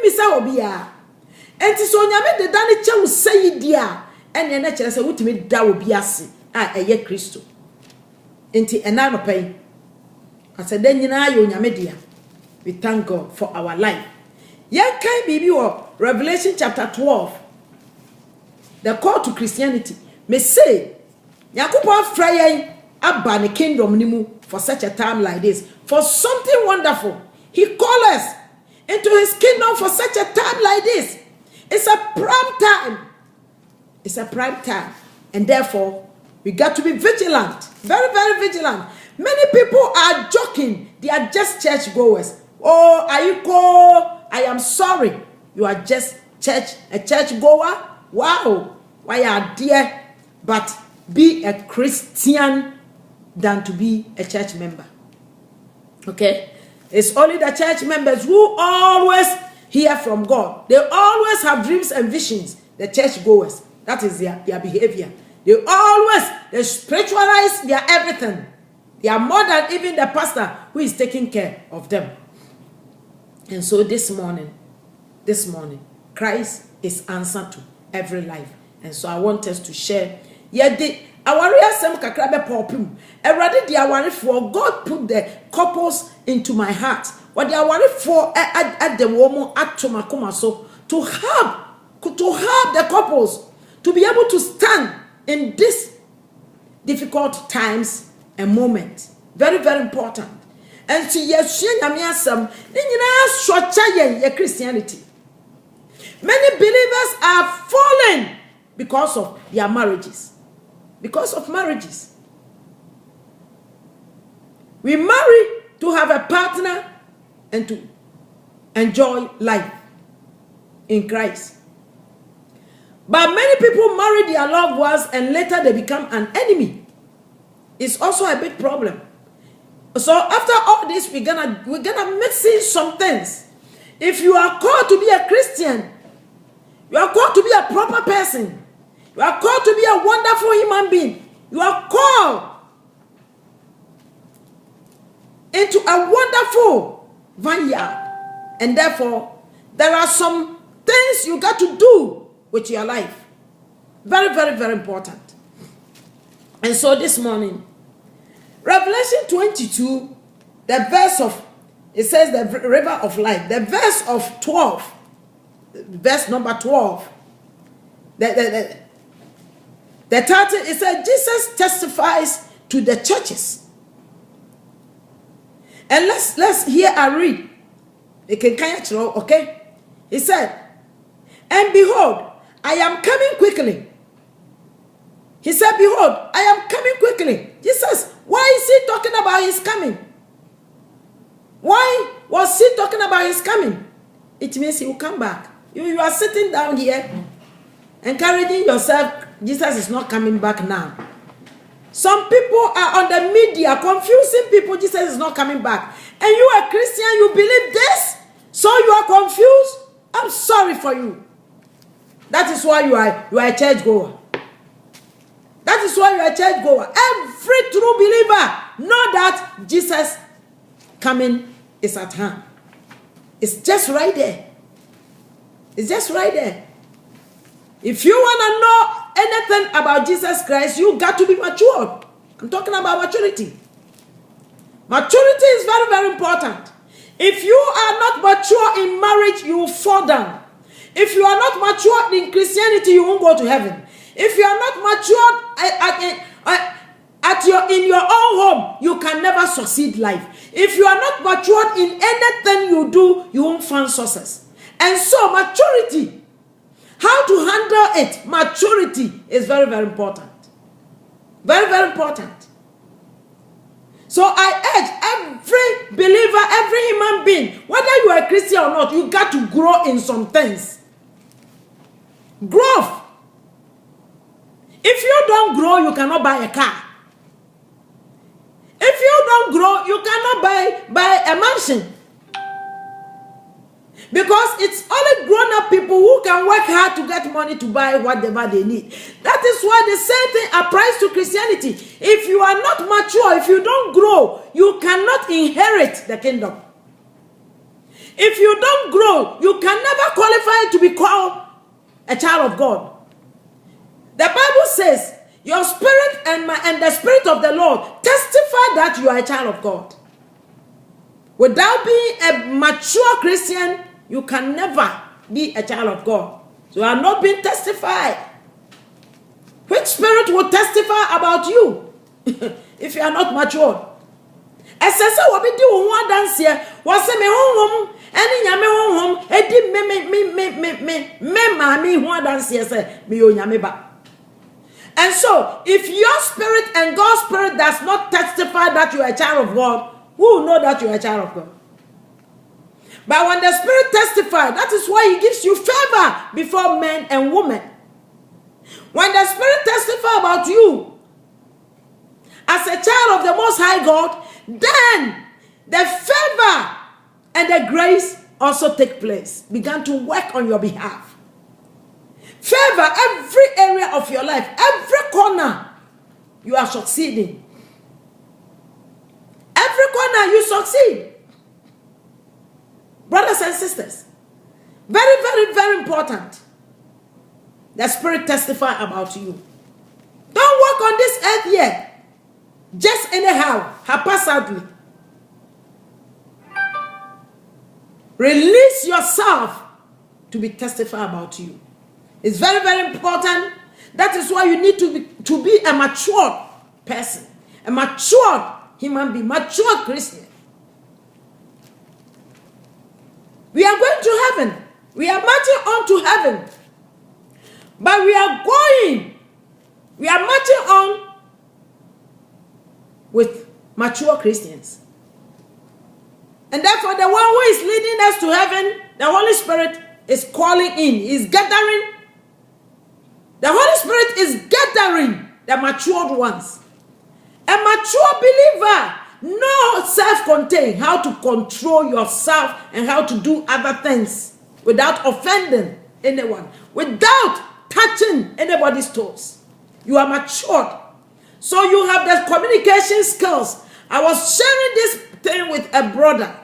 bisa obia enti so nyame de da ne che wo sayi dia ene na kire se wutimi da obi ase a eye Kristo enti ena no pai aseda nyina ayo nyame dia. We thank God for our life. Yan kai bibi wo Revelation chapter 12. The call to Christianity. Me say Yakupon frayen abba the kingdom nimu for such a time like this. For something wonderful. He called us into his kingdom for such a time like this. It's a prime time. It's a prime time. And therefore, we got to be vigilant. Very, very vigilant. Many people are joking. They are just church goers. Oh, are you cool? I am sorry. You are just a church goer? Wow. Why are dear? But be a Christian than to be a church member. Okay? It's only the church members who always hear from God. They always have dreams and visions. The church goers. That is their behavior. They spiritualize their everything. They are more than even the pastor who is taking care of them. And so this morning, Christ is answer to every life. And so I want us to share. God put the couples into my heart. What they are for at the woman at Tomakuma, so to help the couples to be able to stand in these difficult times and moments. Very, very important. And see, yes, Christianity. Many believers are fallen because of their marriages. Because of marriages. We marry to have a partner and to enjoy life in Christ. But many people marry their loved ones and later they become an enemy. It's also a big problem. So after all this, we're gonna mix in some things. If you are called to be a Christian, you are called to be a proper person. You are called to be a wonderful human being. You are called into a wonderful vineyard. And therefore, there are some things you got to do with your life. Very, very, very important. And so this morning, Revelation 22, the verse of, it says the river of life. The verse of 12, verse number 12. The title, it says, Jesus testifies to the churches. And let's hear and read. It can catch, okay? He said, and behold, I am coming quickly. He said, behold, I am coming quickly. Jesus, why is he talking about his coming? Why was he talking about his coming? It means he will come back. You are sitting down here, encouraging yourself, Jesus is not coming back now. Some people are on the media confusing people, Jesus is not coming back. And you are a Christian, you believe this? So you are confused? I'm sorry for you. That is why you are a church goer. That is why you are a church goer. Every true believer know that Jesus coming is at hand. It's just right there. It's just right there. If you want to know anything about Jesus Christ, you got to be matured. I'm talking about maturity. Maturity is very, very important. If you are not mature in marriage, you will fall down. If you are not matured in Christianity, you won't go to heaven. If you are not matured in your own home, you can never succeed life. If you are not matured in anything you do, you won't find success. And so maturity, how to handle it, maturity is very, very important. Very, very important. So I urge every believer, every human being, whether you are a Christian or not, you got to grow in some things. Growth. If you don't grow, you cannot buy a car. If you don't grow, you cannot buy a mansion. Because it's only grown-up people who can work hard to get money to buy whatever they need. That is why the same thing applies to Christianity. If you are not mature, if you don't grow, you cannot inherit the kingdom. If you don't grow, you can never qualified to be called a child of God. The Bible says, your spirit and the spirit of the Lord testify that you are a child of God. Without being a mature Christian, you can never be a child of God. So you are not being testified. Which spirit will testify about you if you are not mature? Esese obi di wo ho adanse wo se me honhom eni nyame honhom edi me maami ho adanse se me yo nyame ba. And so if your spirit and God's spirit does not testify that you are a child of God, who will know that you are a child of God? But when the spirit testifies, that is why he gives you favor before men and women. When the spirit testifies about you as a child of the Most High God, then the favor and the grace also take place, began to work on your behalf. Favor every area of your life, every corner you are succeeding. Every corner you succeed. Brothers and sisters, very, very, very important. The spirit testify about you. Don't walk on this earth yet just anyhow, haphazardly. Release yourself to be testified about you. It's very, very important. That is why you need to be a mature person, a mature human being, mature Christian. We are going to heaven. We are marching on to heaven. But we are marching on with mature Christians. And therefore, the one who is leading us to heaven, the Holy Spirit is calling in, is gathering. The Holy Spirit is gathering the matured ones. A mature believer knows self-contained, how to control yourself and how to do other things without offending anyone, without touching anybody's toes. You are matured. So you have the communication skills. I was sharing this thing with a brother.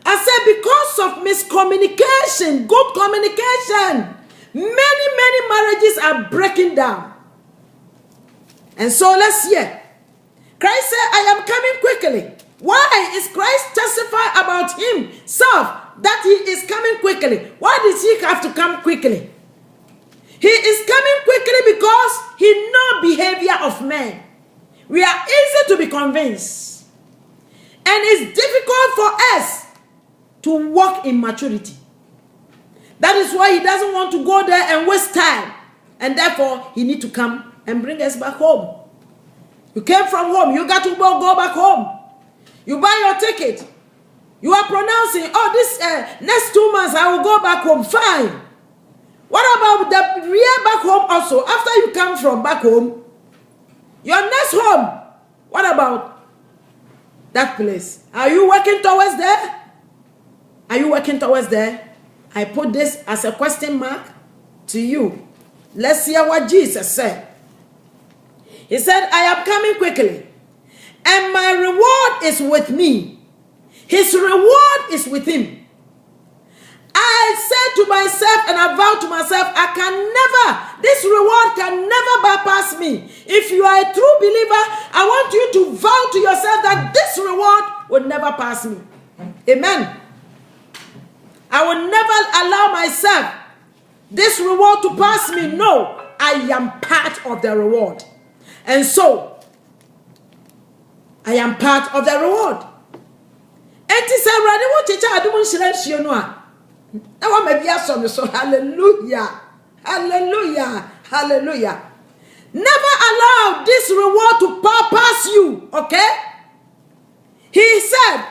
I said, because of miscommunication, good communication, many marriages are breaking down. And so let's hear. Christ said, I am coming quickly. Why is Christ testify about himself that he is coming quickly? Why does he have to come quickly? He is coming quickly because he knows behavior of men. We are easy to be convinced. And it's difficult for us to walk in maturity. That is why he doesn't want to go there and waste time. And therefore, he needs to come and bring us back home. You came from home. You got to go back home. You buy your ticket. You are pronouncing, oh, this next 2 months I will go back home. Fine. What about the year back home also? After you come from back home, your next home, what about that place? Are you working towards there? Are you working towards there? I put this as a question mark to you. Let's hear what Jesus said. He said, I am coming quickly, and my reward is with me. His reward is with him. I said to myself and I vowed to myself, this reward can never bypass me. If you are a true believer, I want you to vow to yourself that this reward will never pass me. Amen. I will never allow myself this reward to pass me. No, I am part of the reward. And so, I am part of the reward. And he said, hallelujah, hallelujah, hallelujah. Never allow this reward to bypass you, okay? He said,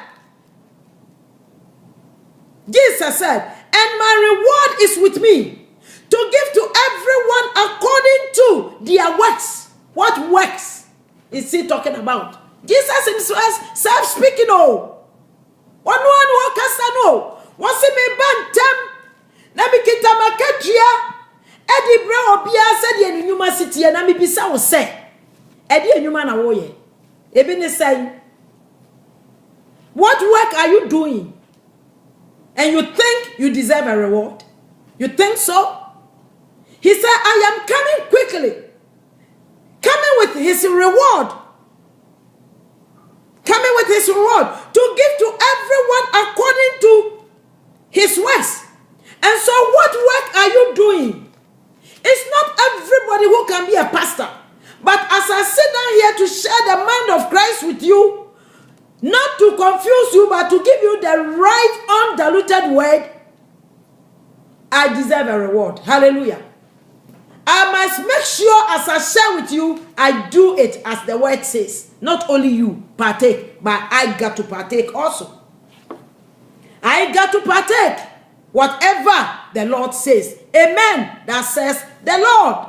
Jesus said, and my reward is with me to give to everyone according to their works. What works is he talking about? Jesus himself self-speaking, oh. One no. What's me bantem? Nami kita makadria. Edi bre obia said ye nyuma city na mi bisa wo se. Edi nyuma na wo ye. Ebi ne say, what work are you doing? And you think you deserve a reward? You think so? He said, I am coming quickly. Coming with his reward. Coming with his reward to give to everyone according to his works. And so what work are you doing? It's not everybody who can be a pastor. But as I sit down here to share the mind of Christ with you, not to confuse you, but to give you the right undiluted word, I deserve a reward. Hallelujah. I must make sure as I share with you, I do it as the word says. Not only you partake, but I got to partake also. I got to partake whatever the Lord says. Amen. That says the Lord.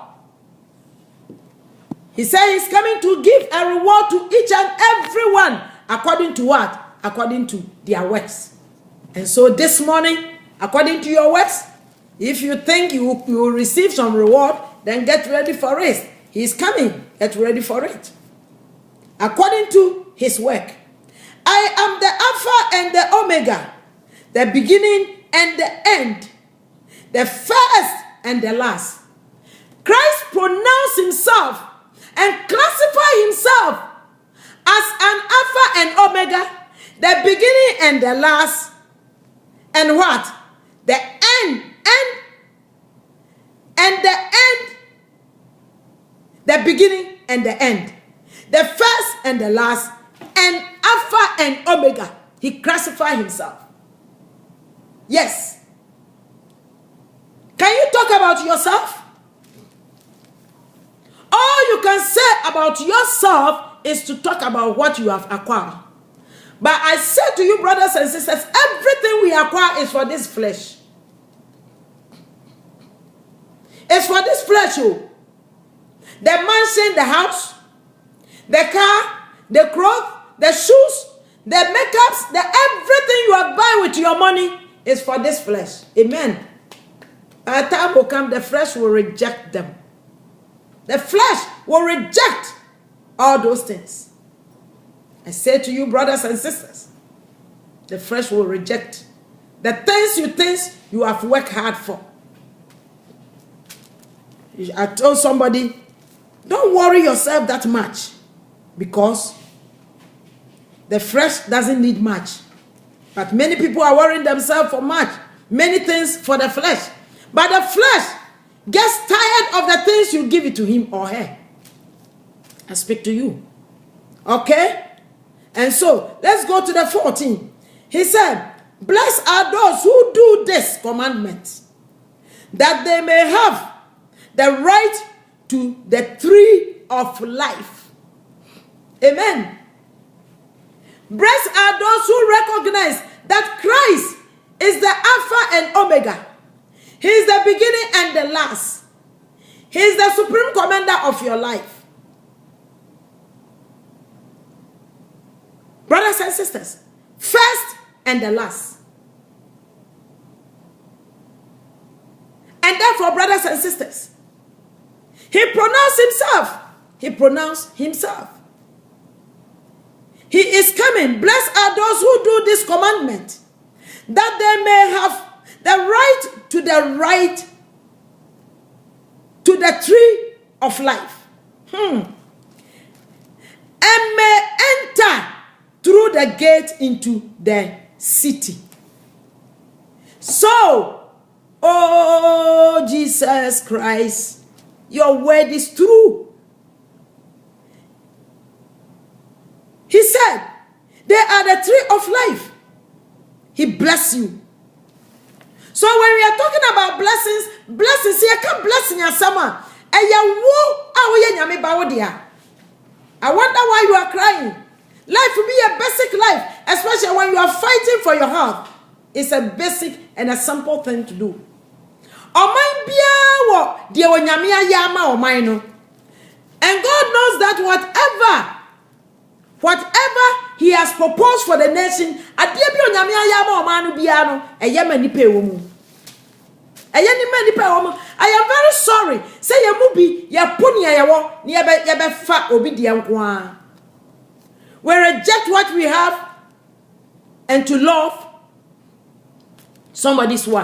He said he's coming to give a reward to each and everyone according to what? According to their works. And so this morning, according to your works, if you think you will receive some reward, then get ready for it. He's coming. Get ready for it. According to his work. I am the Alpha and the Omega, the beginning and the end, the first and the last. Christ pronounced himself and classified himself as an Alpha and Omega, the beginning and the last, and what? The end, and the end, the beginning and the end, the first and the last, and Alpha and Omega. He classified himself. Yes. Can you talk about yourself? All you can say about yourself is to talk about what you have acquired. But I say to you, brothers and sisters, everything we acquire is for this flesh. It's for this flesh. Oh. The mansion, the house, the car, the clothes, the shoes, the makeups, the everything you are buying with your money is for this flesh. Amen. A time will come, the flesh will reject them. The flesh will reject all those things. I say to you, brothers and sisters, the flesh will reject the things you think you have worked hard for. I told somebody, don't worry yourself that much, because the flesh doesn't need much. But many people are worrying themselves for much, many things for the flesh. But the flesh gets tired of the things you give it to him or her. I speak to you. Okay? And so, let's go to the 14. He said, blessed are those who do this commandment, that they may have the right to the tree of life. Amen. Blessed are those who recognize that Christ is the Alpha and Omega. He is the beginning and the last. He is the supreme commander of your life. Brothers and sisters, first and the last. And therefore, brothers and sisters, he pronounced himself. He pronounced himself. He is coming. Blessed are those who do this commandment, that they may have the right to the tree of life. And may enter through the gate into the city. So, oh Jesus Christ, your word is true. He said, they are the tree of life. He bless you. So when we are talking about blessings here, come blessing your summer. I wonder why you are crying. Life will be a basic life, especially when you are fighting for your health. It's a basic and a simple thing to do. And God knows that whatever he has proposed for the nation, I am very sorry. Say ye mubi ya punya yawo ni yebe fa obi diankwa. We reject what we have and to love somebody's wife.